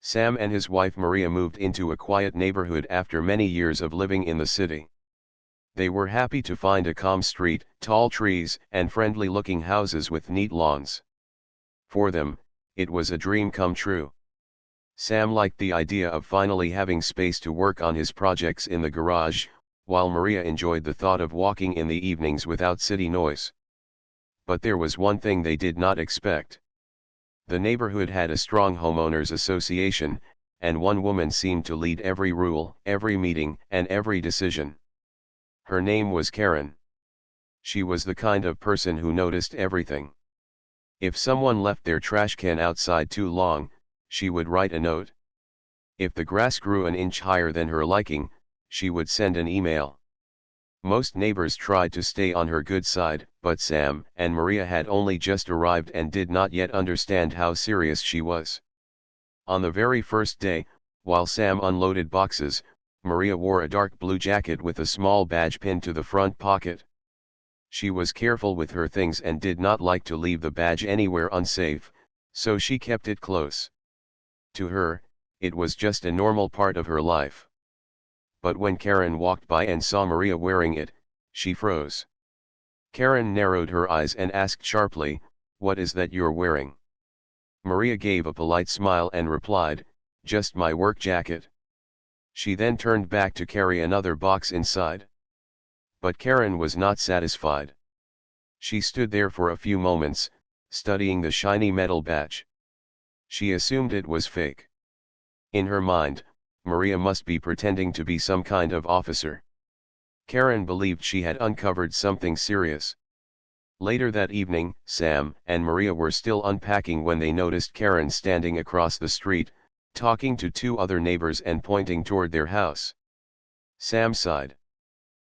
Sam and his wife Maria moved into a quiet neighborhood after many years of living in the city. They were happy to find a calm street, tall trees, and friendly-looking houses with neat lawns. For them, it was a dream come true. Sam liked the idea of finally having space to work on his projects in the garage, while Maria enjoyed the thought of walking in the evenings without city noise. But there was one thing they did not expect. The neighborhood had a strong homeowners association, and one woman seemed to lead every rule, every meeting, and every decision. Her name was Karen. She was the kind of person who noticed everything. If someone left their trash can outside too long, she would write a note. If the grass grew an inch higher than her liking, she would send an email. Most neighbors tried to stay on her good side, but Sam and Maria had only just arrived and did not yet understand how serious she was. On the very first day, while Sam unloaded boxes, Maria wore a dark blue jacket with a small badge pinned to the front pocket. She was careful with her things and did not like to leave the badge anywhere unsafe, so she kept it close. To her, it was just a normal part of her life. But when Karen walked by and saw Maria wearing it, she froze. Karen narrowed her eyes and asked sharply, "What is that you're wearing?" Maria gave a polite smile and replied, "Just my work jacket." She then turned back to carry another box inside. But Karen was not satisfied. She stood there for a few moments, studying the shiny metal badge. She assumed it was fake. In her mind, Maria must be pretending to be some kind of officer. Karen believed she had uncovered something serious. Later that evening, Sam and Maria were still unpacking when they noticed Karen standing across the street, talking to two other neighbors and pointing toward their house. Sam sighed.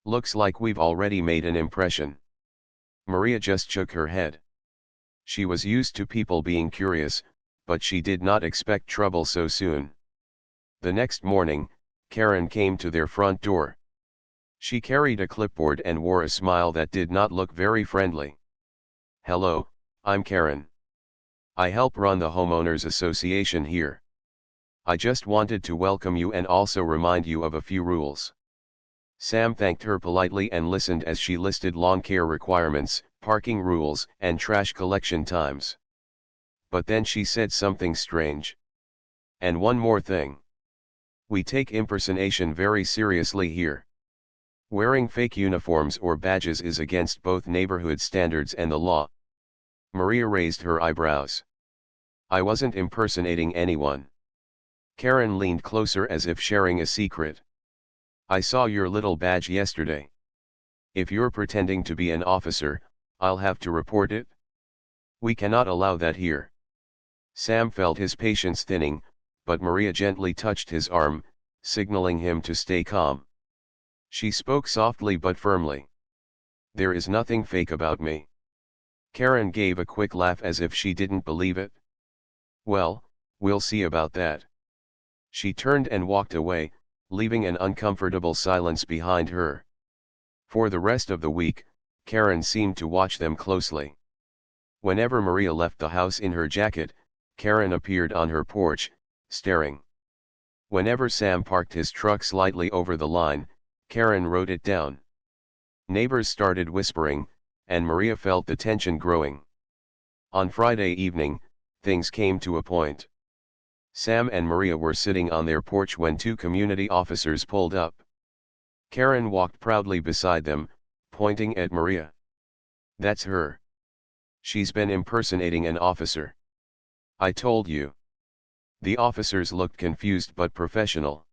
"Looks like we've already made an impression." Maria just shook her head. She was used to people being curious, but she did not expect trouble so soon. The next morning, Karen came to their front door. She carried a clipboard and wore a smile that did not look very friendly. "Hello, I'm Karen. I help run the homeowners association here. I just wanted to welcome you and also remind you of a few rules." Sam thanked her politely and listened as she listed lawn care requirements, parking rules, and trash collection times. But then she said something strange. "And one more thing. We take impersonation very seriously here. Wearing fake uniforms or badges is against both neighborhood standards and the law." Maria raised her eyebrows. "I wasn't impersonating anyone." Karen leaned closer as if sharing a secret. "I saw your little badge yesterday. If you're pretending to be an officer, I'll have to report it. We cannot allow that here." Sam felt his patience thinning, but Maria gently touched his arm, signaling him to stay calm. She spoke softly but firmly. "There is nothing fake about me." Karen gave a quick laugh as if she didn't believe it. "Well, we'll see about that." She turned and walked away, leaving an uncomfortable silence behind her. For the rest of the week, Karen seemed to watch them closely. Whenever Maria left the house in her jacket, Karen appeared on her porch, staring. Whenever Sam parked his truck slightly over the line, Karen wrote it down. Neighbors started whispering, and Maria felt the tension growing. On Friday evening, things came to a point. Sam and Maria were sitting on their porch when two community officers pulled up. Karen walked proudly beside them, pointing at Maria. "That's her. She's been impersonating an officer. I told you." The officers looked confused but professional.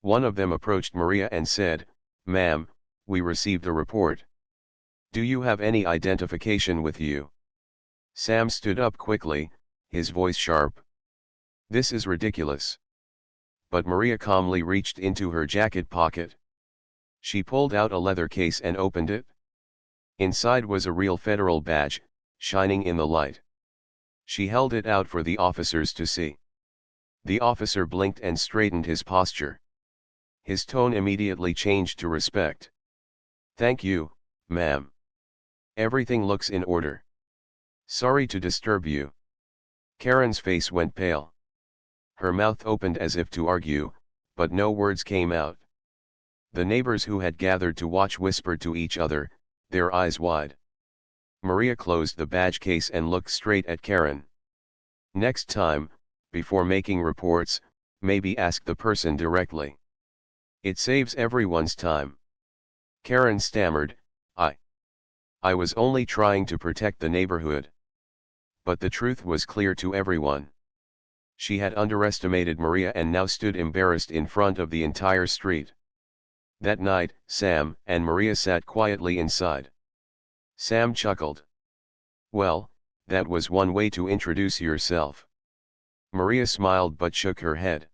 One of them approached Maria and said, "Ma'am, we received a report. Do you have any identification with you?" Sam stood up quickly, his voice sharp. "This is ridiculous." But Maria calmly reached into her jacket pocket. She pulled out a leather case and opened it. Inside was a real federal badge, shining in the light. She held it out for the officers to see. The officer blinked and straightened his posture. His tone immediately changed to respect. "Thank you, ma'am. Everything looks in order. Sorry to disturb you." Karen's face went pale. Her mouth opened as if to argue, but no words came out. The neighbors who had gathered to watch whispered to each other, their eyes wide. Maria closed the badge case and looked straight at Karen. Next time, before making reports, maybe ask the person directly. It saves everyone's time. Karen stammered, I was only trying to protect the neighborhood. But the truth was clear to everyone. She had underestimated Maria and now stood embarrassed in front of the entire street. That night, Sam and Maria sat quietly inside. Sam chuckled. Well, that was one way to introduce yourself. Maria smiled but shook her head.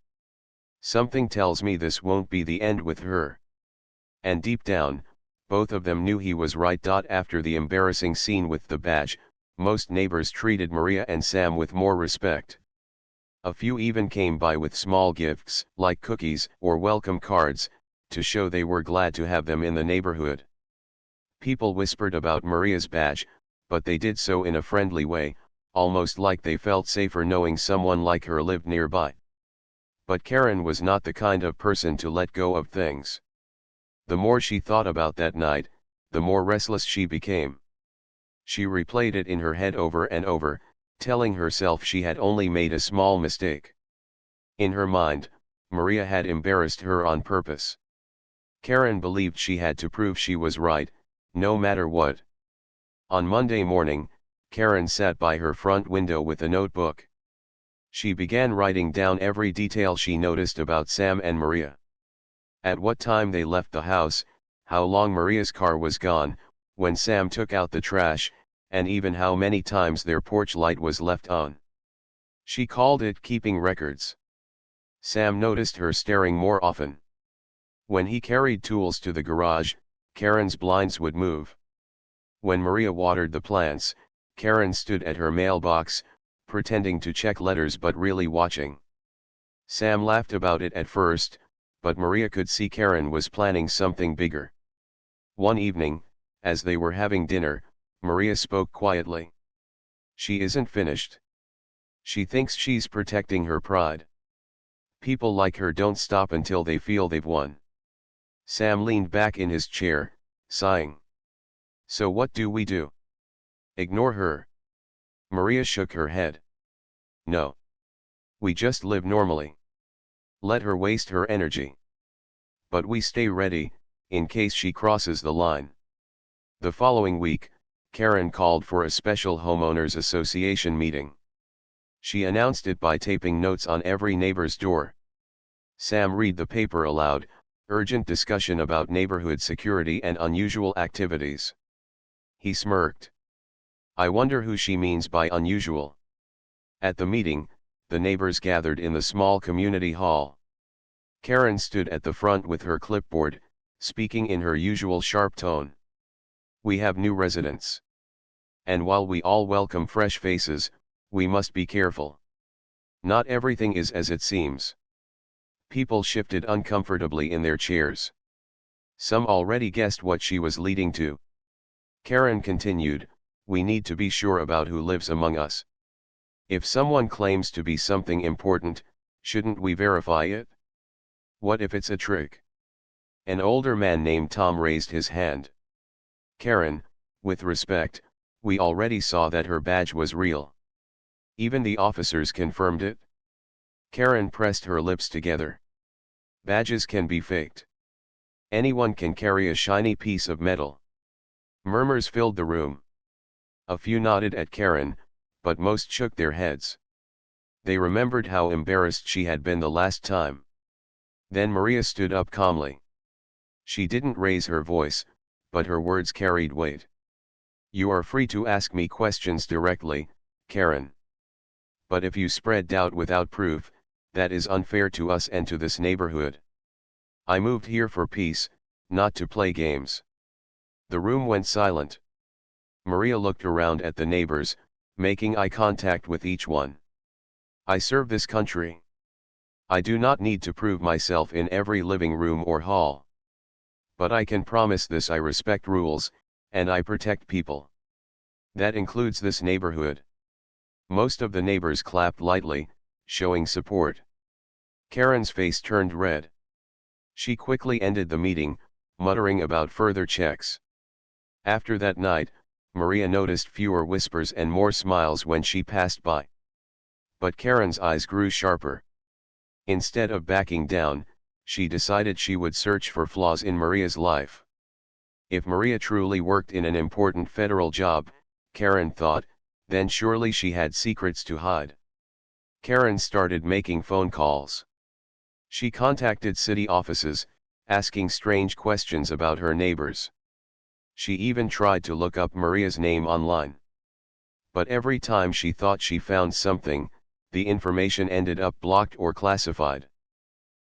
Something tells me this won't be the end with her. And deep down, both of them knew he was right. After the embarrassing scene with the badge, most neighbors treated Maria and Sam with more respect. A few even came by with small gifts, like cookies or welcome cards, to show they were glad to have them in the neighborhood. People whispered about Maria's badge, but they did so in a friendly way, almost like they felt safer knowing someone like her lived nearby. But Karen was not the kind of person to let go of things. The more she thought about that night, the more restless she became. She replayed it in her head over and over, telling herself she had only made a small mistake. In her mind, Maria had embarrassed her on purpose. Karen believed she had to prove she was right, no matter what. On Monday morning, Karen sat by her front window with a notebook. She began writing down every detail she noticed about Sam and Maria. At what time they left the house, how long Maria's car was gone, when Sam took out the trash, and even how many times their porch light was left on. She called it keeping records. Sam noticed her staring more often. When he carried tools to the garage, Karen's blinds would move. When Maria watered the plants, Karen stood at her mailbox, pretending to check letters but really watching. Sam laughed about it at first, but Maria could see Karen was planning something bigger. One evening, as they were having dinner, Maria spoke quietly. She isn't finished. She thinks she's protecting her pride. People like her don't stop until they feel they've won. Sam leaned back in his chair, sighing. So what do we do? Ignore her? Maria shook her head. No. We just live normally. Let her waste her energy. But we stay ready, in case she crosses the line. The following week, Karen called for a special homeowners association meeting. She announced it by taping notes on every neighbor's door. Sam read the paper aloud, urgent discussion about neighborhood security and unusual activities. He smirked. I wonder who she means by unusual. At the meeting, the neighbors gathered in the small community hall. Karen stood at the front with her clipboard, speaking in her usual sharp tone. We have new residents. And while we all welcome fresh faces, we must be careful. Not everything is as it seems. People shifted uncomfortably in their chairs. Some already guessed what she was leading to. Karen continued, we need to be sure about who lives among us. If someone claims to be something important, shouldn't we verify it? What if it's a trick? An older man named Tom raised his hand. Karen, with respect, we already saw that her badge was real. Even the officers confirmed it. Karen pressed her lips together. Badges can be faked. Anyone can carry a shiny piece of metal. Murmurs filled the room. A few nodded at Karen, but most shook their heads. They remembered how embarrassed she had been the last time. Then Maria stood up calmly. She didn't raise her voice, but her words carried weight. You are free to ask me questions directly, Karen. But if you spread doubt without proof, that is unfair to us and to this neighborhood. I moved here for peace, not to play games. The room went silent. Maria looked around at the neighbors, making eye contact with each one. I serve this country. I do not need to prove myself in every living room or hall. But I can promise this: I respect rules, and I protect people. That includes this neighborhood. Most of the neighbors clapped lightly, showing support. Karen's face turned red. She quickly ended the meeting, muttering about further checks. After that night, Maria noticed fewer whispers and more smiles when she passed by. But Karen's eyes grew sharper. Instead of backing down, she decided she would search for flaws in Maria's life. If Maria truly worked in an important federal job, Karen thought, then surely she had secrets to hide. Karen started making phone calls. She contacted city offices, asking strange questions about her neighbors. She even tried to look up Maria's name online. But every time she thought she found something, the information ended up blocked or classified.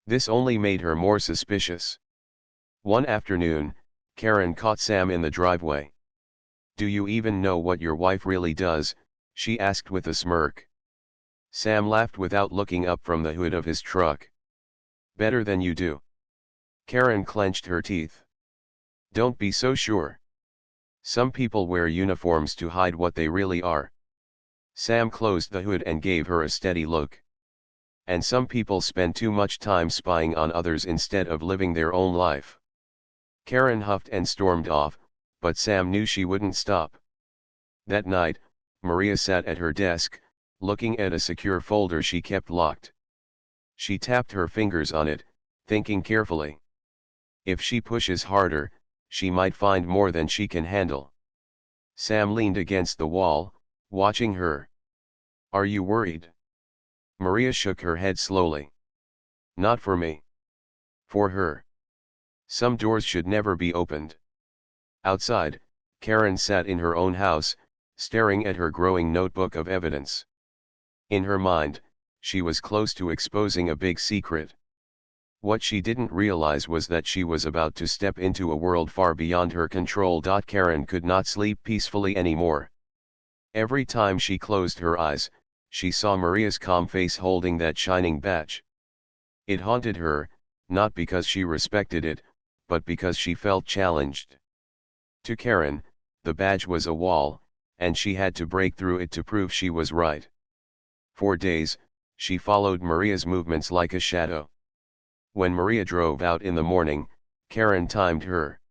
This only made her more suspicious. One afternoon, Karen caught Sam in the driveway. "Do you even know what your wife really does?" she asked with a smirk. Sam laughed without looking up from the hood of his truck. "Better than you do." Karen clenched her teeth. "Don't be so sure. Some people wear uniforms to hide what they really are." Sam closed the hood and gave her a steady look. "And some people spend too much time spying on others instead of living their own life." Karen huffed and stormed off, but Sam knew she wouldn't stop. That night, Maria sat at her desk, looking at a secure folder she kept locked. She tapped her fingers on it, thinking carefully. If she pushes harder, she might find more than she can handle. Sam leaned against the wall, watching her. "Are you worried?" Maria shook her head slowly. "Not for me. For her. Some doors should never be opened." Outside, Karen sat in her own house, staring at her growing notebook of evidence. In her mind, she was close to exposing a big secret. What she didn't realize was that she was about to step into a world far beyond her control. Karen could not sleep peacefully anymore. Every time she closed her eyes, she saw Maria's calm face holding that shining badge. It haunted her, not because she respected it, but because she felt challenged. To Karen, the badge was a wall, and she had to break through it to prove she was right. For days, she followed Maria's movements like a shadow. When Maria drove out in the morning, Karen timed her.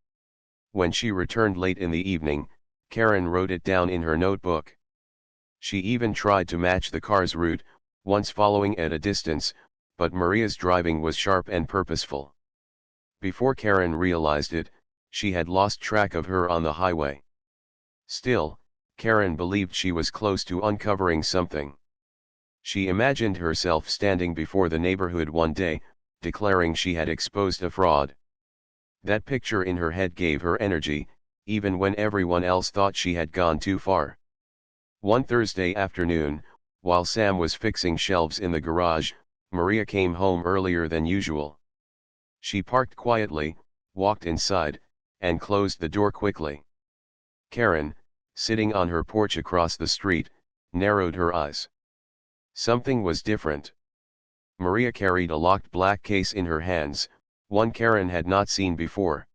When she returned late in the evening, Karen wrote it down in her notebook. She even tried to match the car's route, once following at a distance, but Maria's driving was sharp and purposeful. Before Karen realized it, she had lost track of her on the highway. Still, Karen believed she was close to uncovering something. She imagined herself standing before the neighborhood one day, declaring she had exposed a fraud. That picture in her head gave her energy, even when everyone else thought she had gone too far. One Thursday afternoon, while Sam was fixing shelves in the garage, Maria came home earlier than usual. She parked quietly, walked inside, and closed the door quickly. Karen, sitting on her porch across the street, narrowed her eyes. Something was different. Maria carried a locked black case in her hands, one Karen had not seen before.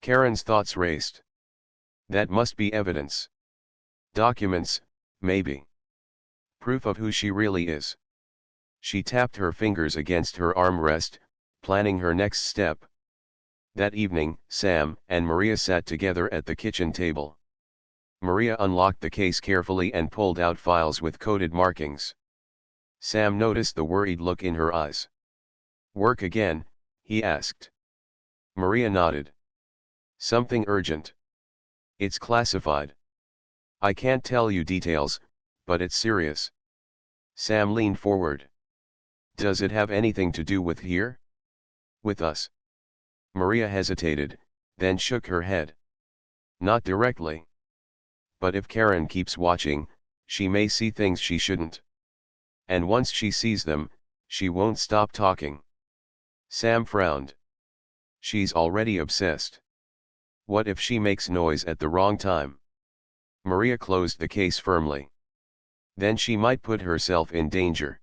Karen's thoughts raced. That must be evidence. Documents, maybe. Proof of who she really is. She tapped her fingers against her armrest, planning her next step. That evening, Sam and Maria sat together at the kitchen table. Maria unlocked the case carefully and pulled out files with coded markings. Sam noticed the worried look in her eyes. "Work again?" he asked. Maria nodded. "Something urgent?" "It's classified. I can't tell you details, but it's serious." Sam leaned forward. "Does it have anything to do with here? With us?" Maria hesitated, then shook her head. "Not directly. But if Karen keeps watching, she may see things she shouldn't. And once she sees them, she won't stop talking." Sam frowned. "She's already obsessed. What if she makes noise at the wrong time?" Maria closed the case firmly. "Then she might put herself in danger."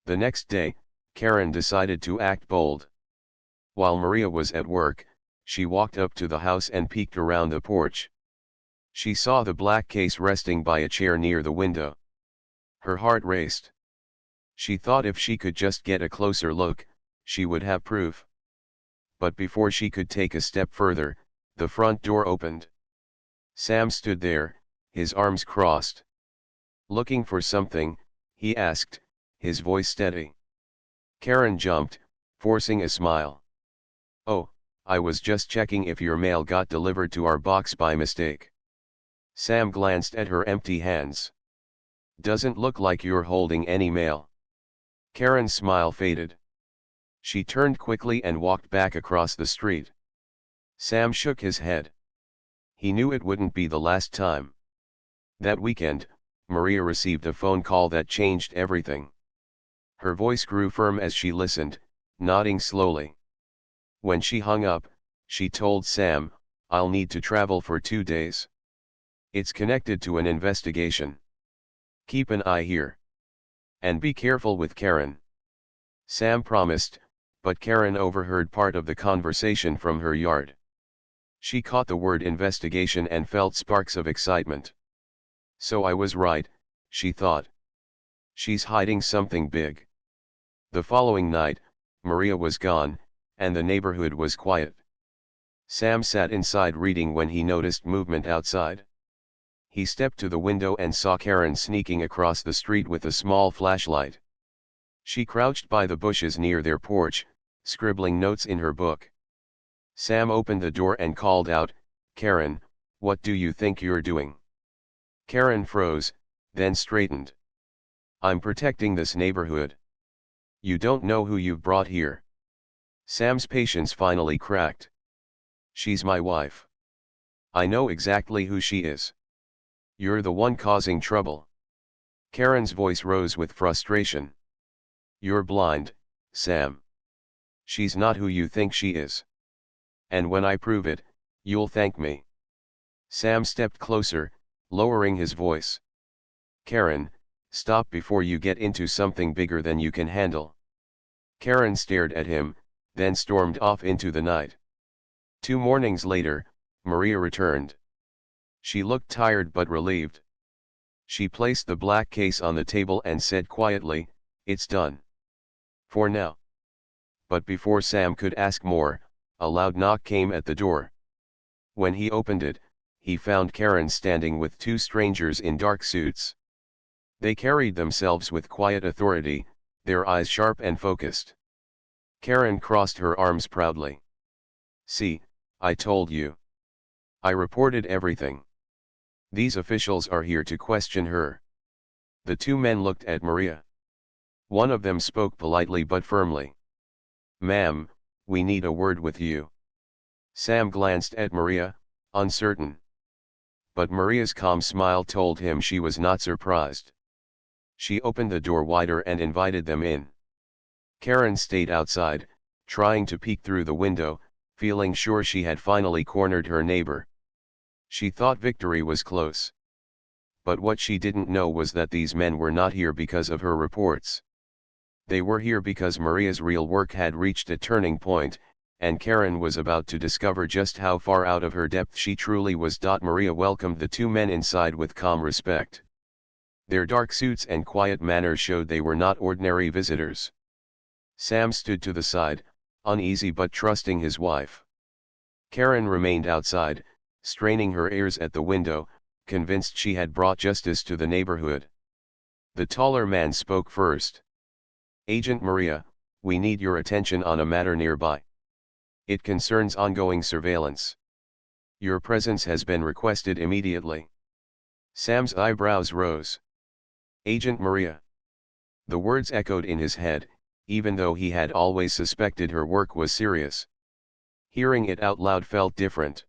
The next day, Karen decided to act bold. While Maria was at work, she walked up to the house and peeked around the porch. She saw the black case resting by a chair near the window. Her heart raced. She thought if she could just get a closer look, she would have proof. But before she could take a step further, the front door opened. Sam stood there, his arms crossed. Looking for something, he asked, his voice steady. Karen jumped, forcing a smile. "Oh, I was just checking if your mail got delivered to our box by mistake." Sam glanced at her empty hands. "Doesn't look like you're holding any mail." Karen's smile faded. She turned quickly and walked back across the street. Sam shook his head. He knew it wouldn't be the last time. That weekend, Maria received a phone call that changed everything. Her voice grew firm as she listened, nodding slowly. When she hung up, she told Sam, "I'll need to travel for 2 days. It's connected to an investigation. Keep an eye here. And be careful with Karen." Sam promised, but Karen overheard part of the conversation from her yard. She caught the word investigation and felt sparks of excitement. So I was right, she thought. She's hiding something big. The following night, Maria was gone, and the neighborhood was quiet. Sam sat inside reading when he noticed movement outside. He stepped to the window and saw Karen sneaking across the street with a small flashlight. She crouched by the bushes near their porch, scribbling notes in her book. Sam opened the door and called out, "Karen, what do you think you're doing?" Karen froze, then straightened. "I'm protecting this neighborhood. You don't know who you've brought here." Sam's patience finally cracked. "She's my wife. I know exactly who she is. You're the one causing trouble." Karen's voice rose with frustration. "You're blind, Sam. She's not who you think she is. And when I prove it, you'll thank me." Sam stepped closer, lowering his voice. "Karen, stop before you get into something bigger than you can handle." Karen stared at him, then stormed off into the night. 2 mornings later, Maria returned. She looked tired but relieved. She placed the black case on the table and said quietly, "It's done. For now." But before Sam could ask more, a loud knock came at the door. When he opened it, he found Karen standing with 2 strangers in dark suits. They carried themselves with quiet authority, their eyes sharp and focused. Karen crossed her arms proudly. "See, I told you. I reported everything. These officials are here to question her." The 2 men looked at Maria. One of them spoke politely but firmly. "Ma'am, we need a word with you." Sam glanced at Maria, uncertain. But Maria's calm smile told him she was not surprised. She opened the door wider and invited them in. Karen stayed outside, trying to peek through the window, feeling sure she had finally cornered her neighbor. She thought victory was close. But what she didn't know was that these men were not here because of her reports. They were here because Maria's real work had reached a turning point, and Karen was about to discover just how far out of her depth she truly was. Maria welcomed the 2 men inside with calm respect. Their dark suits and quiet manners showed they were not ordinary visitors. Sam stood to the side, uneasy but trusting his wife. Karen remained outside, straining her ears at the window, convinced she had brought justice to the neighborhood. The taller man spoke first. "Agent Maria, we need your attention on a matter nearby. It concerns ongoing surveillance. Your presence has been requested immediately." Sam's eyebrows rose. "Agent Maria." The words echoed in his head, even though he had always suspected her work was serious. Hearing it out loud felt different.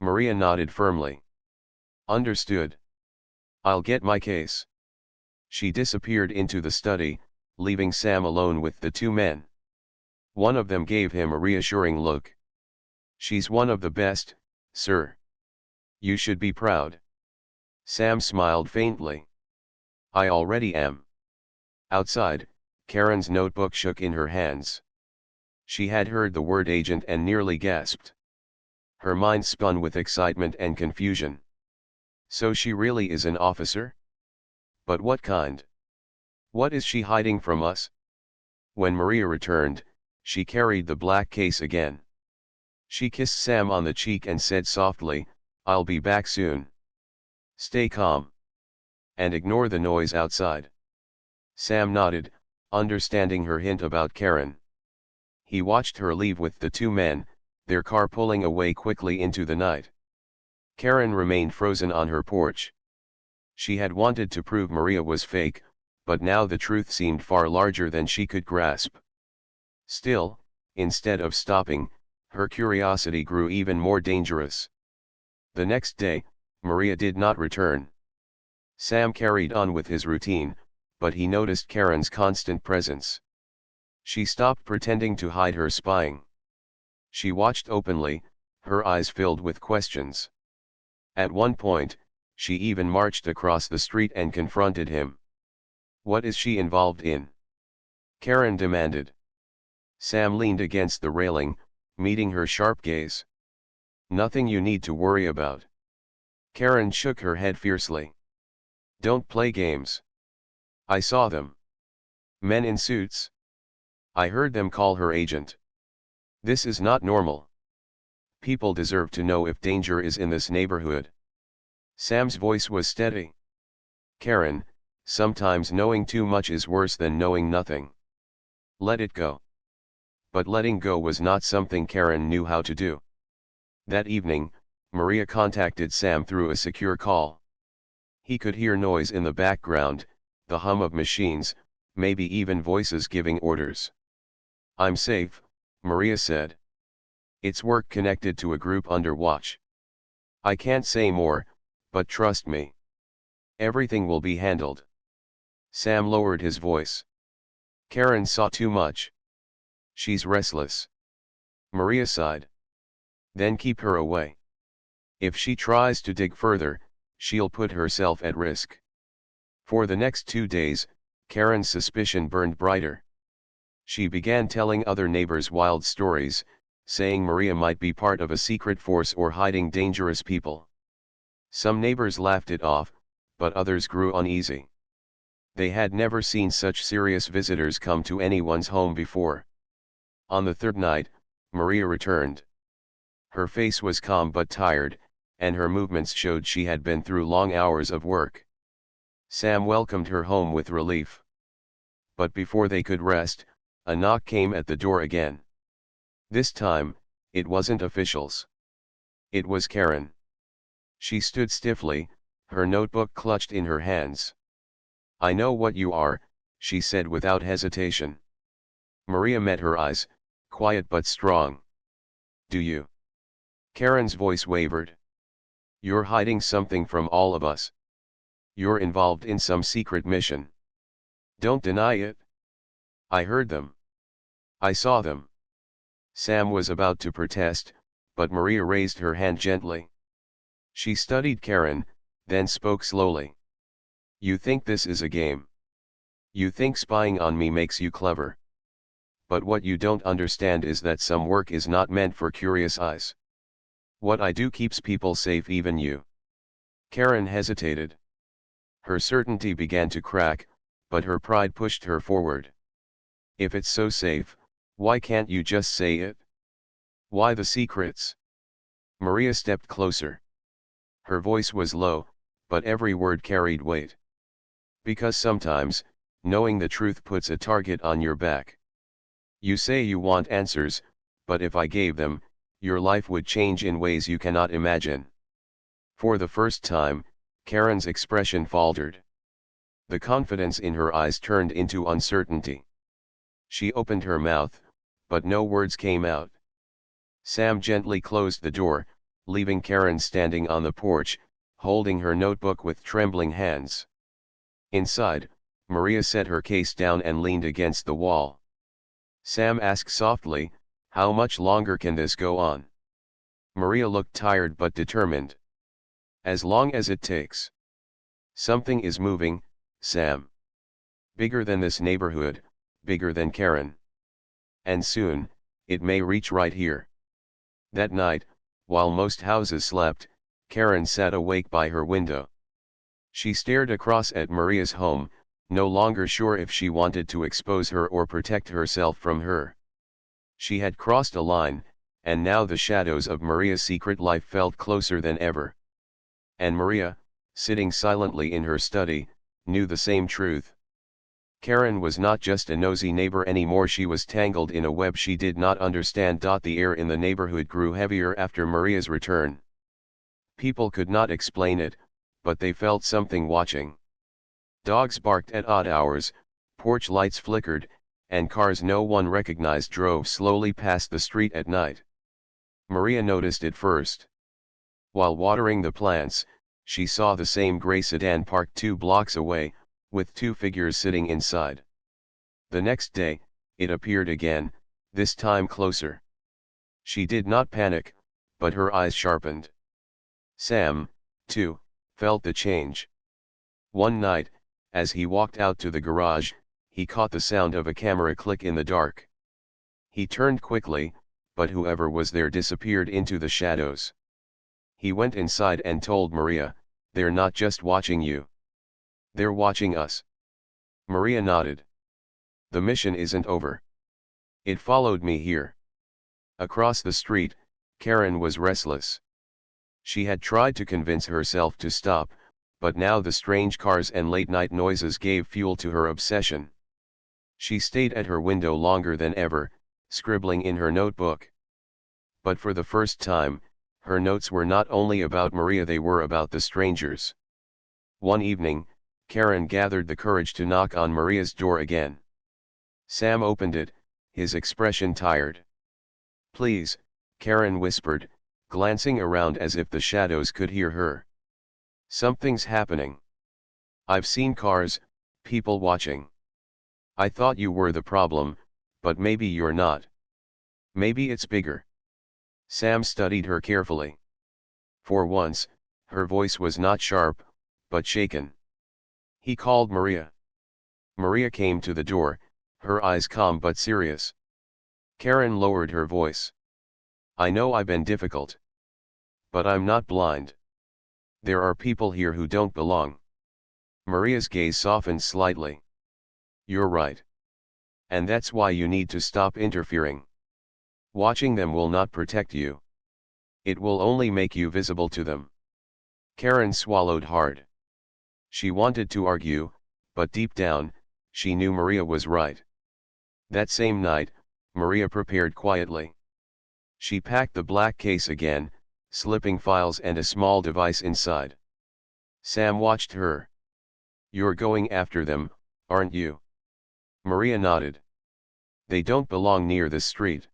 Maria nodded firmly. "Understood. I'll get my case." She disappeared into the study, leaving Sam alone with the 2 men. One of them gave him a reassuring look. "She's one of the best, sir. You should be proud." Sam smiled faintly. "I already am." Outside, Karen's notebook shook in her hands. She had heard the word agent and nearly gasped. Her mind spun with excitement and confusion. So she really is an officer? But what kind? What is she hiding from us? When Maria returned, she carried the black case again. She kissed Sam on the cheek and said softly, "I'll be back soon. Stay calm. And ignore the noise outside." Sam nodded, understanding her hint about Karen. He watched her leave with the two men, their car pulling away quickly into the night. Karen remained frozen on her porch. She had wanted to prove Maria was fake, but now the truth seemed far larger than she could grasp. Still, instead of stopping, her curiosity grew even more dangerous. The next day, Maria did not return. Sam carried on with his routine, but he noticed Karen's constant presence. She stopped pretending to hide her spying. She watched openly, her eyes filled with questions. At one point, she even marched across the street and confronted him. "What is she involved in?" Karen demanded. Sam leaned against the railing, meeting her sharp gaze. "Nothing you need to worry about." Karen shook her head fiercely. "Don't play games. I saw them. Men in suits. I heard them call her agent. This is not normal. People deserve to know if danger is in this neighborhood." Sam's voice was steady. "Karen, sometimes knowing too much is worse than knowing nothing. Let it go." But letting go was not something Karen knew how to do. That evening, Maria contacted Sam through a secure call. He could hear noise in the background, the hum of machines, maybe even voices giving orders. "I'm safe," Maria said. "It's work connected to a group under watch. I can't say more, but trust me. Everything will be handled." Sam lowered his voice. "Karen saw too much. She's restless." Maria sighed. "Then keep her away. If she tries to dig further, she'll put herself at risk." For the next 2 days, Karen's suspicion burned brighter. She began telling other neighbors wild stories, saying Maria might be part of a secret force or hiding dangerous people. Some neighbors laughed it off, but others grew uneasy. They had never seen such serious visitors come to anyone's home before. On the third night, Maria returned. Her face was calm but tired, and her movements showed she had been through long hours of work. Sam welcomed her home with relief. But before they could rest, a knock came at the door again. This time, it wasn't officials. It was Karen. She stood stiffly, her notebook clutched in her hands. "I know what you are," she said without hesitation. Maria met her eyes, quiet but strong. "Do you?" Karen's voice wavered. "You're hiding something from all of us. You're involved in some secret mission. Don't deny it." "I heard them. I saw them." Sam was about to protest, but Maria raised her hand gently. She studied Karen, then spoke slowly. "You think this is a game. You think spying on me makes you clever. But what you don't understand is that some work is not meant for curious eyes. What I do keeps people safe, even you." Karen hesitated. Her certainty began to crack, but her pride pushed her forward. "If it's so safe, why can't you just say it? Why the secrets?" Maria stepped closer. Her voice was low, but every word carried weight. "Because sometimes, knowing the truth puts a target on your back. You say you want answers, but if I gave them, your life would change in ways you cannot imagine." For the first time, Karen's expression faltered. The confidence in her eyes turned into uncertainty. She opened her mouth, but no words came out. Sam gently closed the door, leaving Karen standing on the porch, holding her notebook with trembling hands. Inside, Maria set her case down and leaned against the wall. Sam asked softly, "How much longer can this go on?" Maria looked tired but determined. "As long as it takes." "Something is moving, Sam. Bigger than this neighborhood, bigger than Karen. And soon, it may reach right here." That night, while most houses slept, Karen sat awake by her window. She stared across at Maria's home, no longer sure if she wanted to expose her or protect herself from her. She had crossed a line, and now the shadows of Maria's secret life felt closer than ever. And Maria, sitting silently in her study, knew the same truth. Karen was not just a nosy neighbor anymore, she was tangled in a web she did not understand. The air in the neighborhood grew heavier after Maria's return. People could not explain it, but they felt something watching. Dogs barked at odd hours, porch lights flickered, and cars no one recognized drove slowly past the street at night. Maria noticed it first. While watering the plants, she saw the same gray sedan parked 2 blocks away, with 2 figures sitting inside. The next day, it appeared again, this time closer. She did not panic, but her eyes sharpened. Sam, too, felt the change. One night, as he walked out to the garage, he caught the sound of a camera click in the dark. He turned quickly, but whoever was there disappeared into the shadows. He went inside and told Maria, "They're not just watching you. They're watching us." Maria nodded. "The mission isn't over. It followed me here." Across the street, Karen was restless. She had tried to convince herself to stop, but now the strange cars and late-night noises gave fuel to her obsession. She stayed at her window longer than ever, scribbling in her notebook. But for the first time, her notes were not only about Maria, they were about the strangers. One evening, Karen gathered the courage to knock on Maria's door again. Sam opened it, his expression tired. "Please," Karen whispered, glancing around as if the shadows could hear her. "Something's happening. I've seen cars, people watching. I thought you were the problem, but maybe you're not. Maybe it's bigger." Sam studied her carefully. For once, her voice was not sharp, but shaken. He called Maria. Maria came to the door, her eyes calm but serious. Karen lowered her voice. "I know I've been difficult. But I'm not blind. There are people here who don't belong." Maria's gaze softened slightly. "You're right. And that's why you need to stop interfering. Watching them will not protect you. It will only make you visible to them." Karen swallowed hard. She wanted to argue, but deep down, she knew Maria was right. That same night, Maria prepared quietly. She packed the black case again, slipping files and a small device inside. Sam watched her. "You're going after them, aren't you?" Maria nodded. "They don't belong near the street.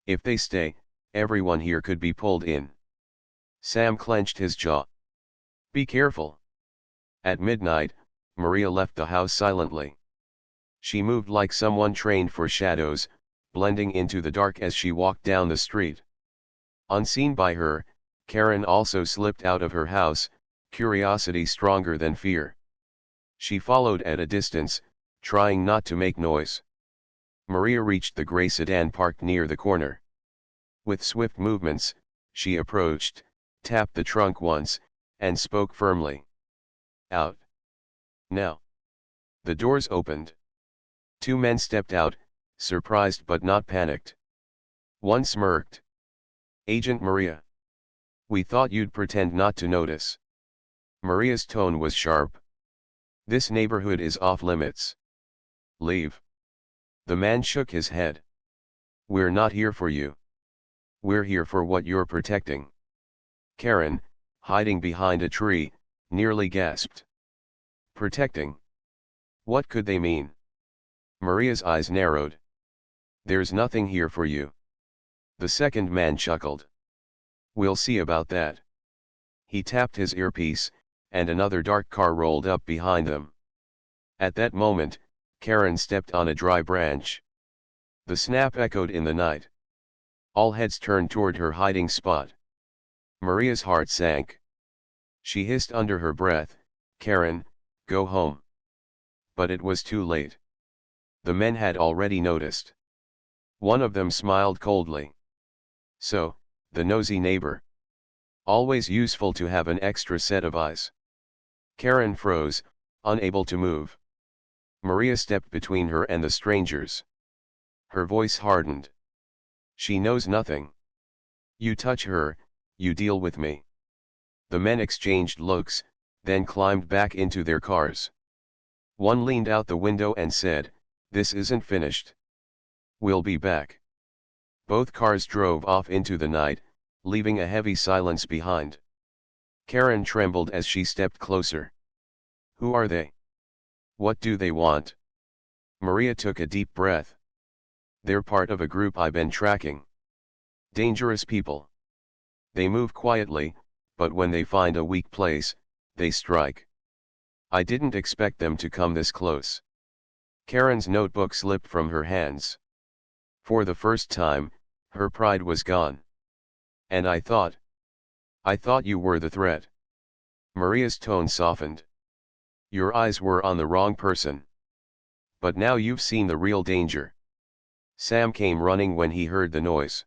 If they stay, everyone here could be pulled in." Sam clenched his jaw. "Be careful." At midnight, Maria left the house silently. She moved like someone trained for shadows, blending into the dark as she walked down the street. Unseen by her, Karen also slipped out of her house, curiosity stronger than fear. She followed at a distance, trying not to make noise. Maria reached the gray sedan parked near the corner. With swift movements, she approached, tapped the trunk once, and spoke firmly. "Out. Now." The doors opened. 2 men stepped out, surprised but not panicked. One smirked. "Agent Maria. We thought you'd pretend not to notice." Maria's tone was sharp. "This neighborhood is off limits. Leave." The man shook his head. "We're not here for you. We're here for what you're protecting." Karen, hiding behind a tree, nearly gasped. "Protecting? What could they mean?" Maria's eyes narrowed. "There's nothing here for you." The second man chuckled. "We'll see about that." He tapped his earpiece, and another dark car rolled up behind them. At that moment, Karen stepped on a dry branch. The snap echoed in the night. All heads turned toward her hiding spot. Maria's heart sank. She hissed under her breath, "Karen, go home." But it was too late. The men had already noticed. One of them smiled coldly. "So, the nosy neighbor. Always useful to have an extra set of eyes." Karen froze, unable to move. Maria stepped between her and the strangers. Her voice hardened. She knows nothing. You touch her, you deal with me. The men exchanged looks, then climbed back into their cars. One leaned out the window and said, "This isn't finished. We'll be back." Both cars drove off into the night, leaving a heavy silence behind. Karen trembled as she stepped closer. Who are they? What do they want? Maria took a deep breath. They're part of a group I've been tracking. Dangerous people. They move quietly, but when they find a weak place, they strike. I didn't expect them to come this close. Karen's notebook slipped from her hands. For the first time, her pride was gone. And I thought you were the threat. Maria's tone softened. Your eyes were on the wrong person. But now you've seen the real danger. Sam came running when he heard the noise.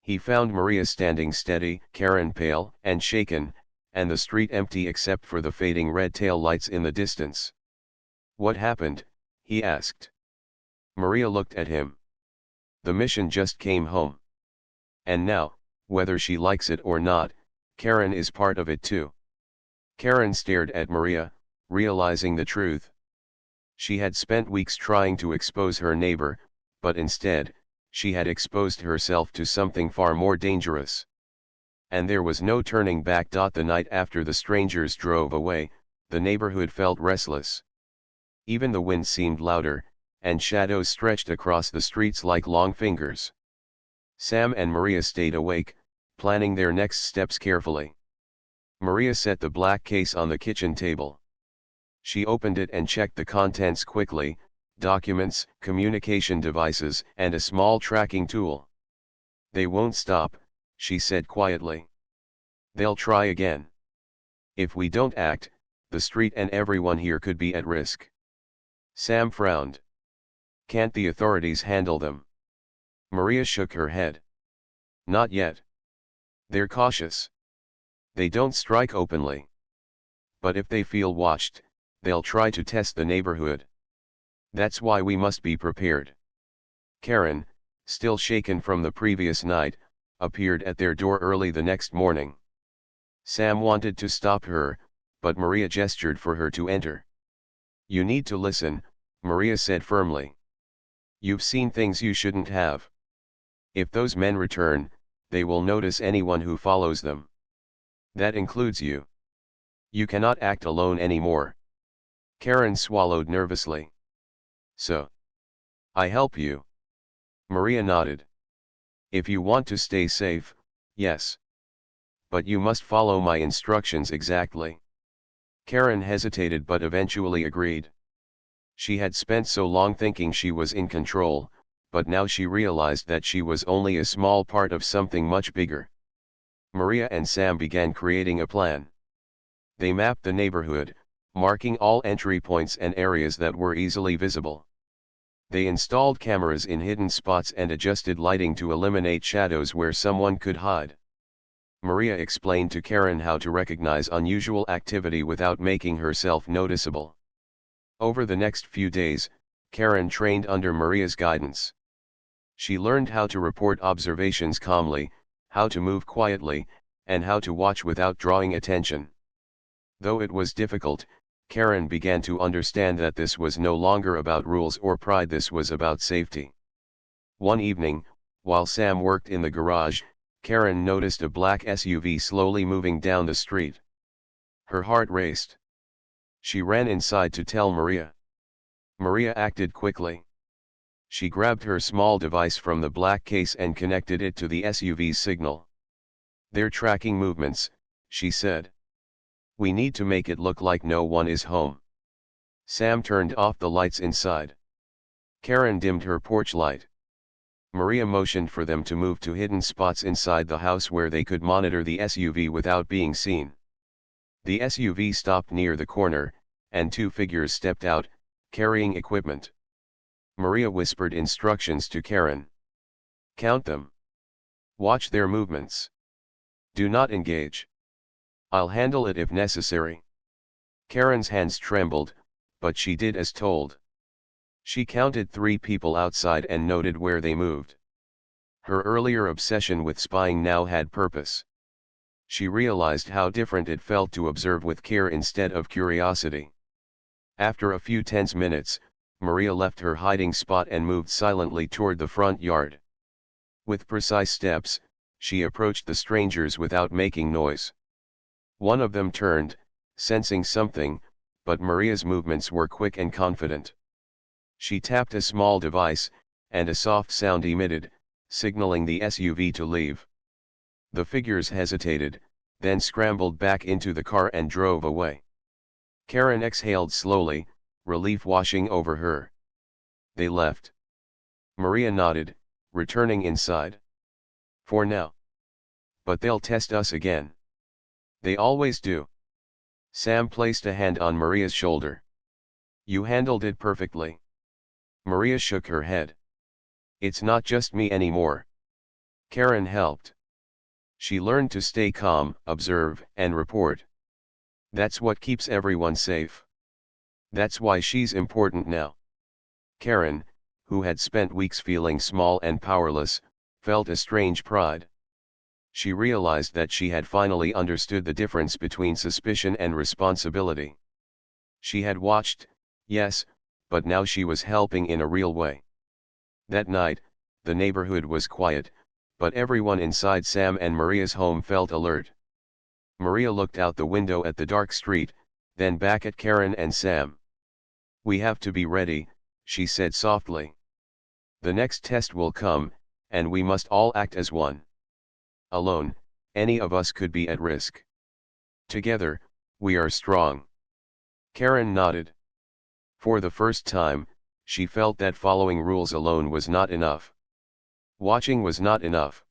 He found Maria standing steady, Karen pale and shaken, and the street empty except for the fading red tail lights in the distance. What happened? He asked. Maria looked at him. The mission just came home. And now, whether she likes it or not, Karen is part of it too. Karen stared at Maria, realizing the truth. She had spent weeks trying to expose her neighbor, but instead, she had exposed herself to something far more dangerous. And there was no turning back. The night after the strangers drove away, the neighborhood felt restless. Even the wind seemed louder, and shadows stretched across the streets like long fingers. Sam and Maria stayed awake, planning their next steps carefully. Maria set the black case on the kitchen table. She opened it and checked the contents quickly: documents, communication devices, and a small tracking tool. They won't stop, she said quietly. They'll try again. If we don't act, the street and everyone here could be at risk. Sam frowned. Can't the authorities handle them? Maria shook her head. Not yet. They're cautious. They don't strike openly. But if they feel watched, they'll try to test the neighborhood. That's why we must be prepared. Karen, still shaken from the previous night, appeared at their door early the next morning. Sam wanted to stop her, but Maria gestured for her to enter. You need to listen, Maria said firmly. You've seen things you shouldn't have. If those men return, they will notice anyone who follows them. That includes you. You cannot act alone anymore. Karen swallowed nervously. So, I help you? Maria nodded. If you want to stay safe, yes. But you must follow my instructions exactly. Karen hesitated but eventually agreed. She had spent so long thinking she was in control, but now she realized that she was only a small part of something much bigger. Maria and Sam began creating a plan. They mapped the neighborhood, marking all entry points and areas that were easily visible. They installed cameras in hidden spots and adjusted lighting to eliminate shadows where someone could hide. Maria explained to Karen how to recognize unusual activity without making herself noticeable. Over the next few days, Karen trained under Maria's guidance. She learned how to report observations calmly, how to move quietly, and how to watch without drawing attention. Though it was difficult, Karen began to understand that this was no longer about rules or pride. This was about safety. One evening, while Sam worked in the garage, Karen noticed a black SUV slowly moving down the street. Her heart raced. She ran inside to tell Maria. Maria acted quickly. She grabbed her small device from the black case and connected it to the SUV's signal. They're tracking movements, she said. We need to make it look like no one is home. Sam turned off the lights inside. Karen dimmed her porch light. Maria motioned for them to move to hidden spots inside the house where they could monitor the SUV without being seen. The SUV stopped near the corner, and two figures stepped out, carrying equipment. Maria whispered instructions to Karen. Count them. Watch their movements. Do not engage. I'll handle it if necessary. Karen's hands trembled, but she did as told. She counted 3 people outside and noted where they moved. Her earlier obsession with spying now had purpose. She realized how different it felt to observe with care instead of curiosity. After a few tense minutes, Maria left her hiding spot and moved silently toward the front yard. With precise steps, she approached the strangers without making noise. One of them turned, sensing something, but Maria's movements were quick and confident. She tapped a small device, and a soft sound emitted, signaling the SUV to leave. The figures hesitated, then scrambled back into the car and drove away. Karen exhaled slowly, relief washing over her. They left. Maria nodded, returning inside. For now. But they'll test us again. They always do. Sam placed a hand on Maria's shoulder. You handled it perfectly. Maria shook her head. It's not just me anymore. Karen helped. She learned to stay calm, observe, and report. That's what keeps everyone safe. That's why she's important now. Karen, who had spent weeks feeling small and powerless, felt a strange pride. She realized that she had finally understood the difference between suspicion and responsibility. She had watched, yes, but now she was helping in a real way. That night, the neighborhood was quiet, but everyone inside Sam and Maria's home felt alert. Maria looked out the window at the dark street, then back at Karen and Sam. We have to be ready, she said softly. The next test will come, and we must all act as one. Alone, any of us could be at risk. Together, we are strong. Karen nodded. For the first time, she felt that following rules alone was not enough. Watching was not enough.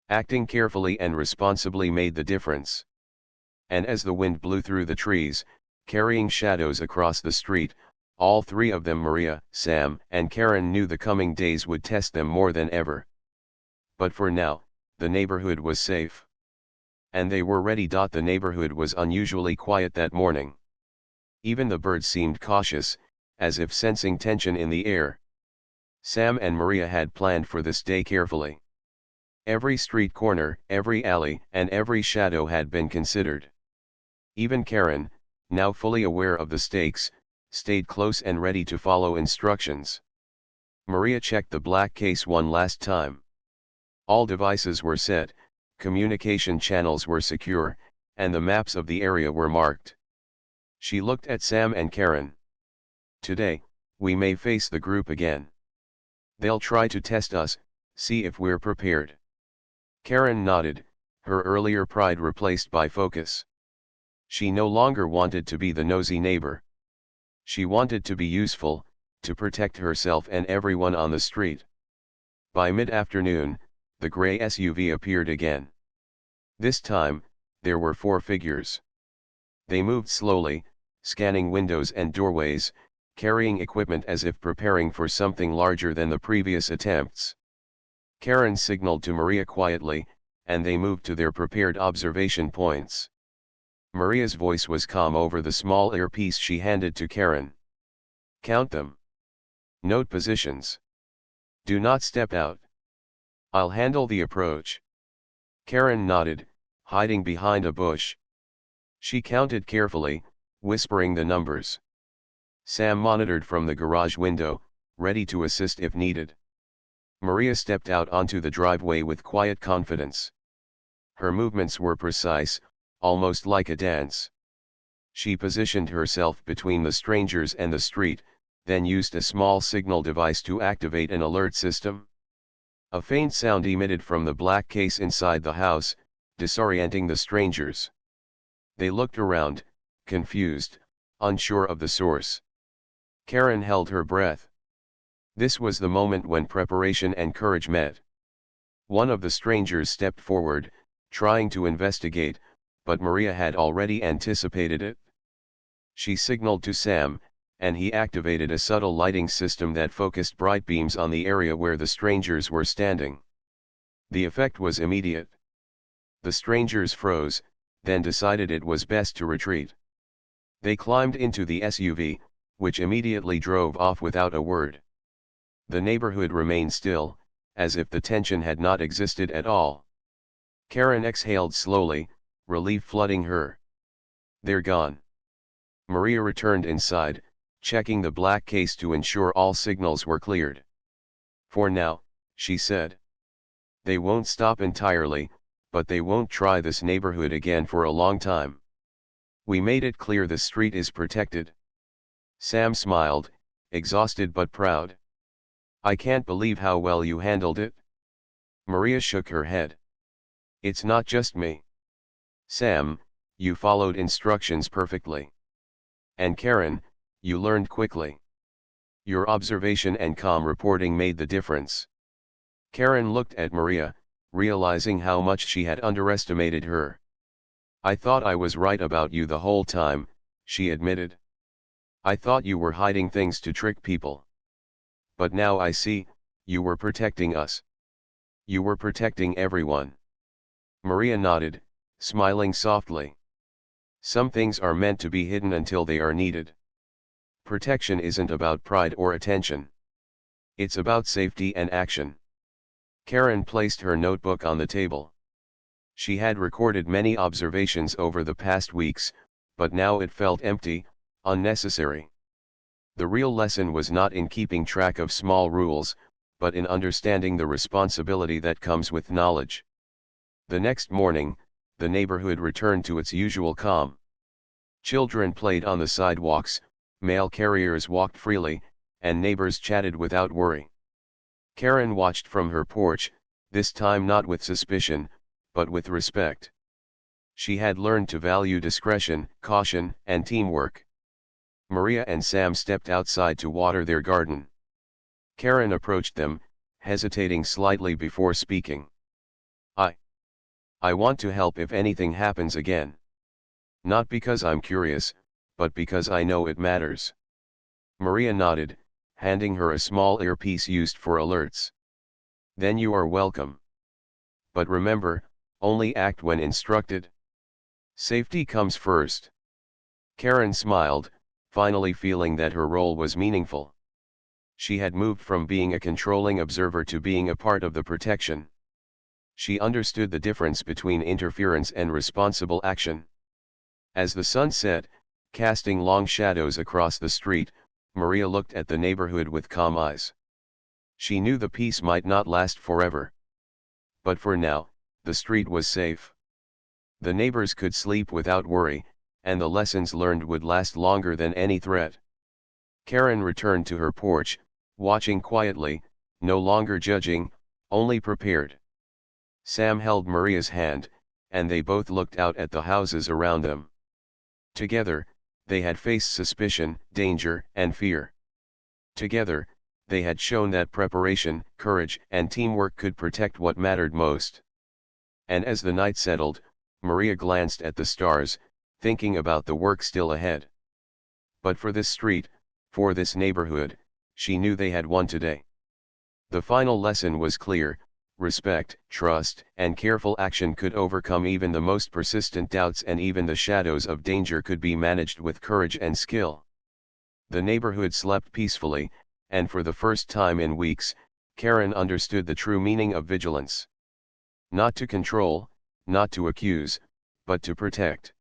Acting carefully and responsibly made the difference. And as the wind blew through the trees, carrying shadows across the street, all 3 of them, Maria, Sam, and Karen, knew the coming days would test them more than ever. But for now, the neighborhood was safe. And they were ready. The neighborhood was unusually quiet that morning. Even the birds seemed cautious, as if sensing tension in the air. Sam and Maria had planned for this day carefully. Every street corner, every alley, and every shadow had been considered. Even Karen, now fully aware of the stakes, stayed close and ready to follow instructions. Maria checked the black case one last time. All devices were set, communication channels were secure, and the maps of the area were marked. She looked at Sam and Karen. Today, we may face the group again. They'll try to test us, see if we're prepared. Karen nodded, her earlier pride replaced by focus. She no longer wanted to be the nosy neighbor. She wanted to be useful, to protect herself and everyone on the street. By mid-afternoon, the gray SUV appeared again. This time, there were 4 figures. They moved slowly, scanning windows and doorways, carrying equipment as if preparing for something larger than the previous attempts. Karen signaled to Maria quietly, and they moved to their prepared observation points. Maria's voice was calm over the small earpiece she handed to Karen. Count them. Note positions. Do not step out. I'll handle the approach. Karen nodded, hiding behind a bush. She counted carefully, whispering the numbers. Sam monitored from the garage window, ready to assist if needed. Maria stepped out onto the driveway with quiet confidence. Her movements were precise, almost like a dance. She positioned herself between the strangers and the street, then used a small signal device to activate an alert system. A faint sound emitted from the black case inside the house, disorienting the strangers. They looked around, confused, unsure of the source. Karen held her breath. This was the moment when preparation and courage met. One of the strangers stepped forward, trying to investigate, but Maria had already anticipated it. She signaled to Sam, and he activated a subtle lighting system that focused bright beams on the area where the strangers were standing. The effect was immediate. The strangers froze, then decided it was best to retreat. They climbed into the SUV, which immediately drove off without a word. The neighborhood remained still, as if the tension had not existed at all. Karen exhaled slowly, relief flooding her. They're gone. Maria returned inside, checking the black case to ensure all signals were cleared. For now, she said. They won't stop entirely, but they won't try this neighborhood again for a long time. We made it clear the street is protected. Sam smiled, exhausted but proud. I can't believe how well you handled it. Maria shook her head. It's not just me. Sam, you followed instructions perfectly. And Karen, you learned quickly. Your observation and calm reporting made the difference. Karen looked at Maria, realizing how much she had underestimated her. I thought I was right about you the whole time, she admitted. I thought you were hiding things to trick people. But now I see, you were protecting us. You were protecting everyone. Maria nodded, smiling softly. Some things are meant to be hidden until they are needed. Protection isn't about pride or attention. It's about safety and action. Karen placed her notebook on the table. She had recorded many observations over the past weeks, but now it felt empty, unnecessary. The real lesson was not in keeping track of small rules, but in understanding the responsibility that comes with knowledge. The next morning, the neighborhood returned to its usual calm. Children played on the sidewalks, mail carriers walked freely, and neighbors chatted without worry. Karen watched from her porch, this time not with suspicion, but with respect. She had learned to value discretion, caution, and teamwork. Maria and Sam stepped outside to water their garden. Karen approached them, hesitating slightly before speaking. I want to help if anything happens again. Not because I'm curious, but because I know it matters. Maria nodded, handing her a small earpiece used for alerts. Then you are welcome. But remember, only act when instructed. Safety comes first. Karen smiled, finally feeling that her role was meaningful. She had moved from being a controlling observer to being a part of the protection. She understood the difference between interference and responsible action. As the sun set, casting long shadows across the street, Maria looked at the neighborhood with calm eyes. She knew the peace might not last forever. But for now, the street was safe. The neighbors could sleep without worry, and the lessons learned would last longer than any threat. Karen returned to her porch, watching quietly, no longer judging, only prepared. Sam held Maria's hand, and they both looked out at the houses around them. Together, they had faced suspicion, danger, and fear. Together, they had shown that preparation, courage, and teamwork could protect what mattered most. And as the night settled, Maria glanced at the stars, thinking about the work still ahead. But for this street, for this neighborhood, she knew they had won today. The final lesson was clear: respect, trust, and careful action could overcome even the most persistent doubts, and even the shadows of danger could be managed with courage and skill. The neighborhood slept peacefully, and for the first time in weeks, Karen understood the true meaning of vigilance. Not to control, not to accuse, but to protect.